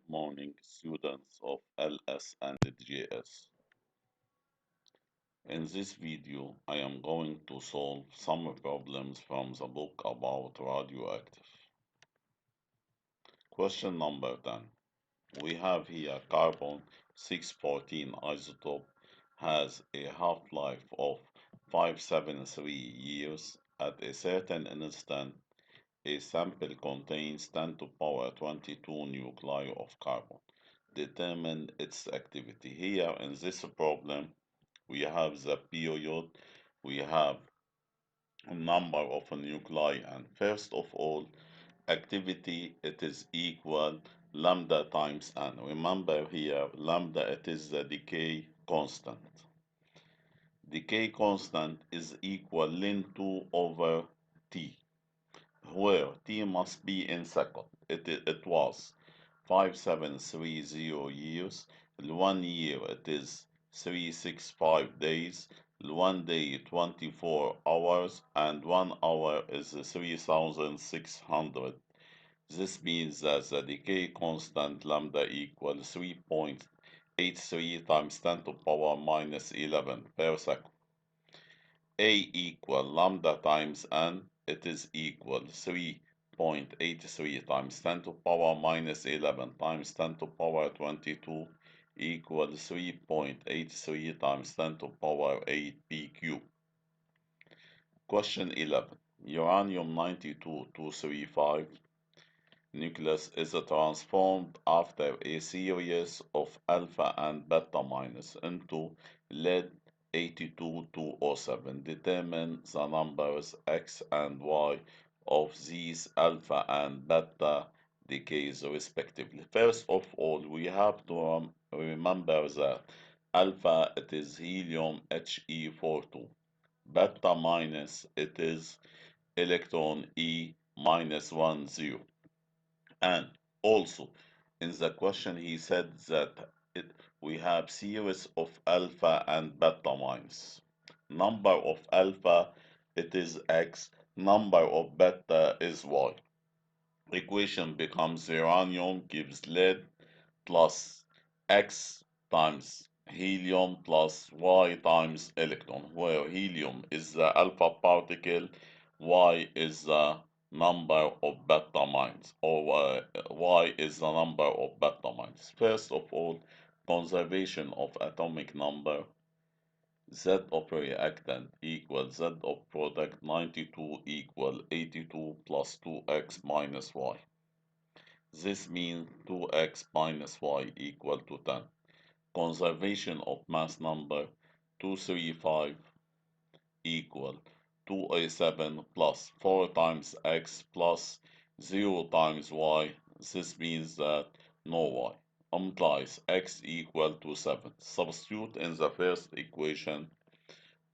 morning, students of LS and JS. In this video, I am going to solve some problems from the book about radioactive. Question number 10. We have here carbon 614 isotope has a half-life of 573 years. At a certain instant, a sample contains 10 to power 22 nuclei of carbon. Determine its activity. Here in this problem, we have the period, we have a number of nuclei, and first of all, activity, it is equal lambda times n. Remember here, lambda, it is the decay constant. Decay constant is equal ln 2 over t, where t must be in second. It was 5730 years. 1 year it is 365 days. 1 day 24 hours, and 1 hour is 3600. This means that the decay constant lambda equals 3.83 times 10 to power minus 11 per second. A equal lambda times n, it is equal 3.83 times 10 to power minus 11 times 10 to power 22 equals 3.83 times 10 to power 8 p cubed. Question 11. Uranium 92235 nucleus is transformed after a series of alpha and beta minus into lead 82207. Determine the numbers x and y of these alpha and beta decays respectively. First of all, we have to remember that alpha, it is helium He42. Beta minus, it is electron E minus 10. And also, in the question, he said that we have series of alpha and beta minus. Number of alpha, it is x. Number of beta is y. Equation becomes uranium gives lead plus x times helium plus y times electron, where helium is the alpha particle, y is the number of beta minds, or y is the number of beta minds. First of all, conservation of atomic number. Z of reactant equals Z of product 92 equal 82 plus 2x minus y. This means 2x minus y equal to 10. Conservation of mass number 235 equal 2a7 plus 4 times x plus 0 times y. This means that no y. Implies x equal to 7. Substitute in the first equation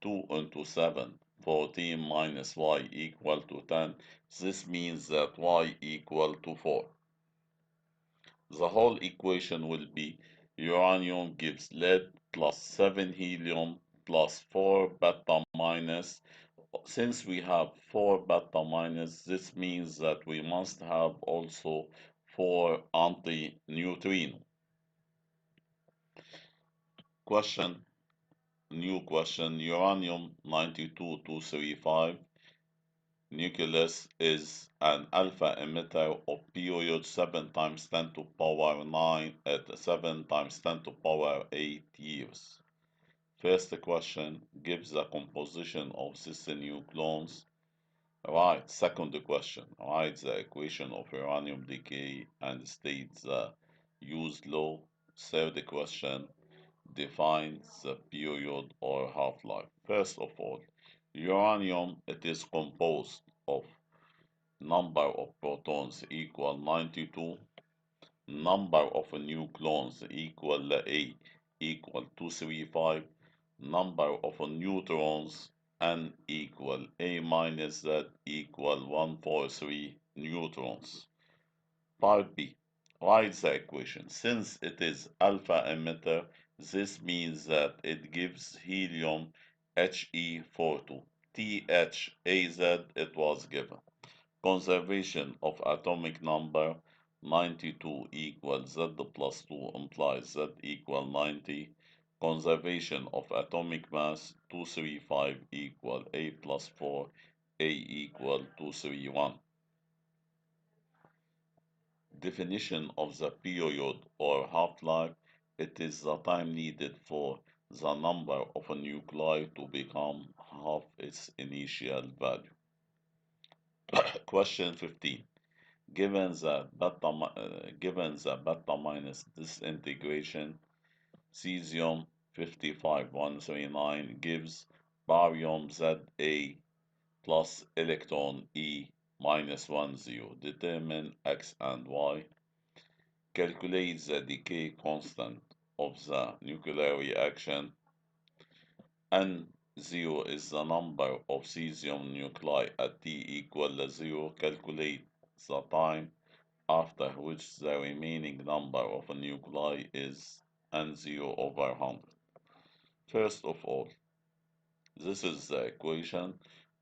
2 into 7, 14 minus y equal to 10. This means that y equal to 4. The whole equation will be uranium gives lead plus 7 helium plus 4 beta minus. Since we have 4 beta minus, this means that we must have also 4 anti-neutrino. Question, new question, uranium 92235 nucleus is an alpha emitter of period 7 times 10 to power 9 at 7 times 10 to power 8 years. First question gives the composition of these nucleons. Right. Second question, write the equation of uranium decay and state the used law. Third question, define the period or half-life. First of all, uranium, it is composed of number of protons equal 92, number of nucleons equal A equal 235, number of neutrons N equal A minus Z equal 143 neutrons. Part B. Write the equation. Since it is alpha emitter, this means that it gives helium He42. THAZ it was given. Conservation of atomic number. 92 equals Z plus 2 implies Z equal 90. Conservation of atomic mass 235 equal A plus 4, A equal 231. Definition of the period or half-life, it is the time needed for the number of a nuclei to become half its initial value. Question 15. Given the beta minus disintegration, cesium 55139 gives barium Za plus electron E minus 10. Determine X and Y. Calculate the decay constant of the nuclear reaction. N0 is the number of cesium nuclei at T equal to 0. Calculate the time after which the remaining number of nuclei is N0 over 100. First of all, this is the equation.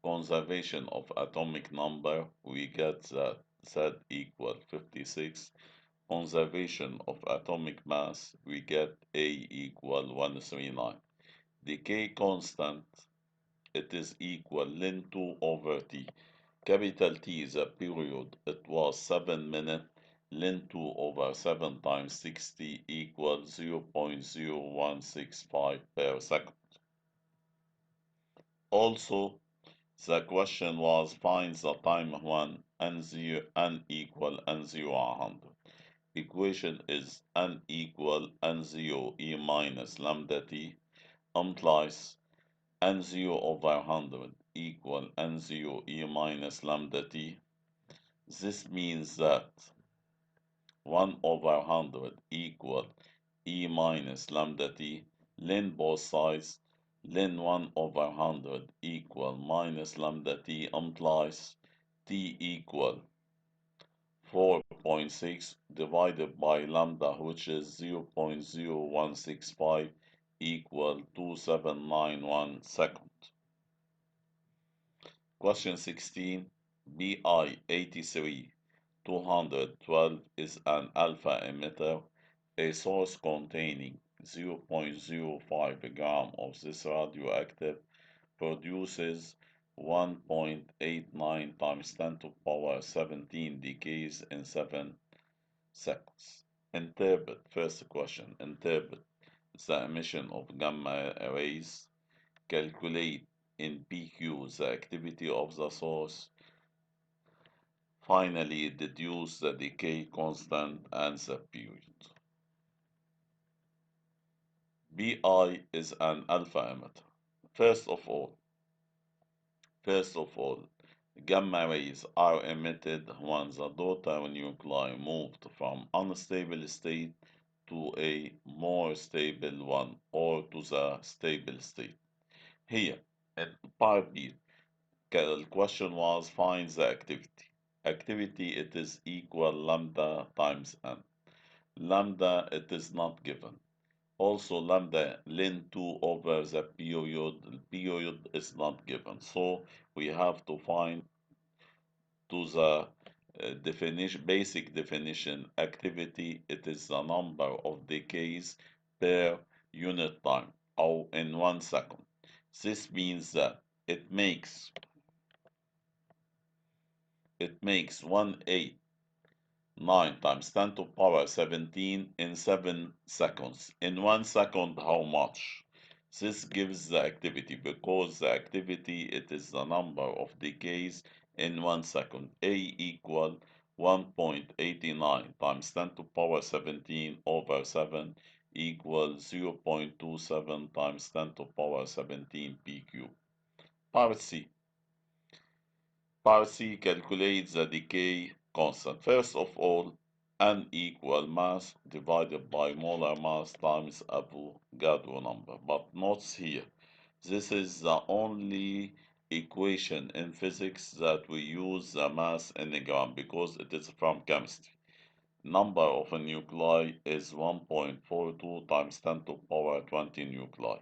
Conservation of atomic number, we get that Z equal 56. Conservation of atomic mass, we get A equal 139. Decay constant, it is equal ln 2 over T. Capital T is a period, it was 7 minutes. Ln 2 over 7 times 60 equals 0.0165 per second. Also, the question was find the time when n equal n0 100. Equation is n equal n0 e minus lambda t implies n0 over 100 equal n0 e minus lambda t. This means that 1 over 100 equal e minus lambda t. Ln both sides. Ln 1 over 100 equal minus lambda t implies t equal 4.6 divided by lambda, which is 0.0165 equal 2791 seconds. Question 16. BI 83 212 is an alpha emitter. A source containing 0.05 gram of this radioactive produces 1.89 times 10 to the power 17 decays in 7 seconds. Interpret. First question. Interpret the emission of gamma rays. Calculate in PQ the activity of the source. Finally, deduce the decay constant and the period. Bi is an alpha emitter. First of all, gamma rays are emitted when the daughter nuclei moved from unstable state to a more stable one or to the stable state. Here, in part B, the question was find the activity. Activity, it is equal lambda times n. Lambda, it is not given. Also, lambda ln 2 over the period is not given. So we have to find to the basic definition, activity, it is the number of decays per unit time, or in 1 second. This means that it makes 189 times 10 to the power 17 in 7 seconds. In 1 second, how much? This gives the activity, because the activity, it is the number of decays in 1 second. A equal 1.89 times 10 to the power 17 over 7 equals 0.27 times 10 to the power 17 PQ. Part C. Part C calculates the decay constant. First of all, N equal mass divided by molar mass times Avogadro number. But notice here, this is the only equation in physics that we use the mass in a gram because it is from chemistry. Number of a nuclei is 1.42 times 10 to the power 20 nuclei.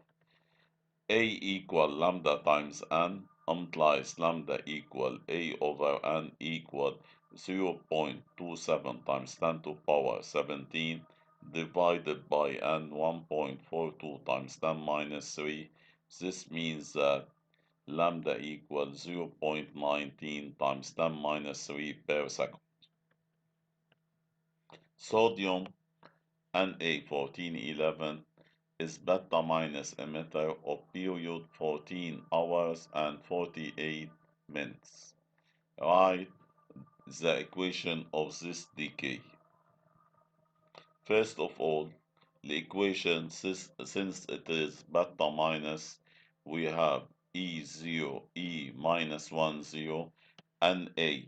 A equal lambda times n implies lambda equal A over n equal 0.27 times 10 to power 17 divided by n 1.42 times 10 minus 3. This means that lambda equals 0.19 times 10 minus 3 per second. Sodium Na1411 is beta minus emitter of period 14 hours and 48 minutes. Write the equation of this decay. First of all, the equation, since it is beta minus, we have E0, E minus 1, 0, and A.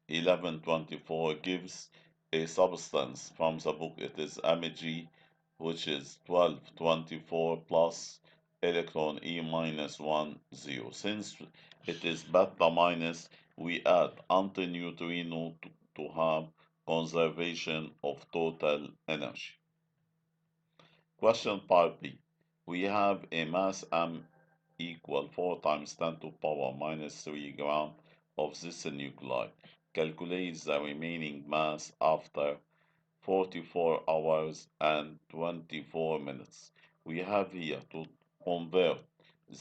1124 gives a substance from the book. It is Mg, which is 1224 plus electron E minus 1, 0. Since it is beta minus, we add antineutrino to have conservation of total energy. Question part B. We have a mass M equal 4 times 10 to power minus 3 gram of this nuclide. Calculate the remaining mass after 44 hours and 24 minutes. We have here to convert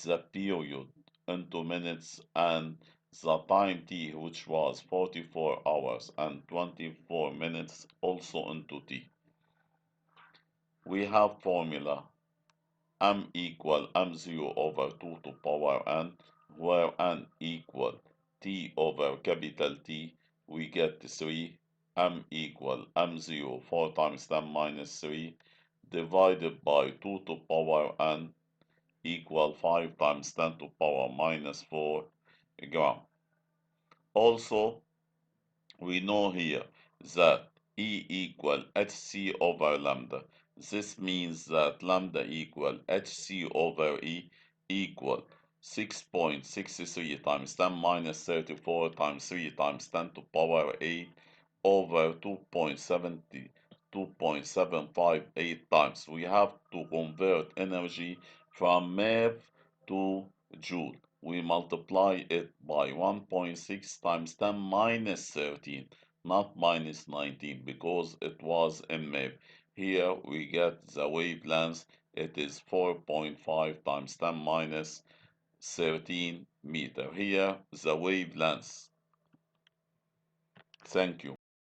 the period into minutes and the time t, which was 44 hours and 24 minutes, also into t. We have formula m equal m0 over 2 to power n, where n equal t over capital T. We get 3, m equal m0 4 times 10 minus 3 divided by 2 to power n equal 5 times 10 to power minus 4 gram. Also, we know here that E equal hc over lambda. This means that lambda equal hc over E equal 6.63 times 10 minus 34 times 3 times 10 to power 8 over 2.758 times. We have to convert energy from MeV to joule. We multiply it by 1.6 times 10 minus 13, not minus 19, because it was in MeV. Here we get the wavelength. It is 4.5 times 10 minus 13 meter. Here the wavelength. Thank you.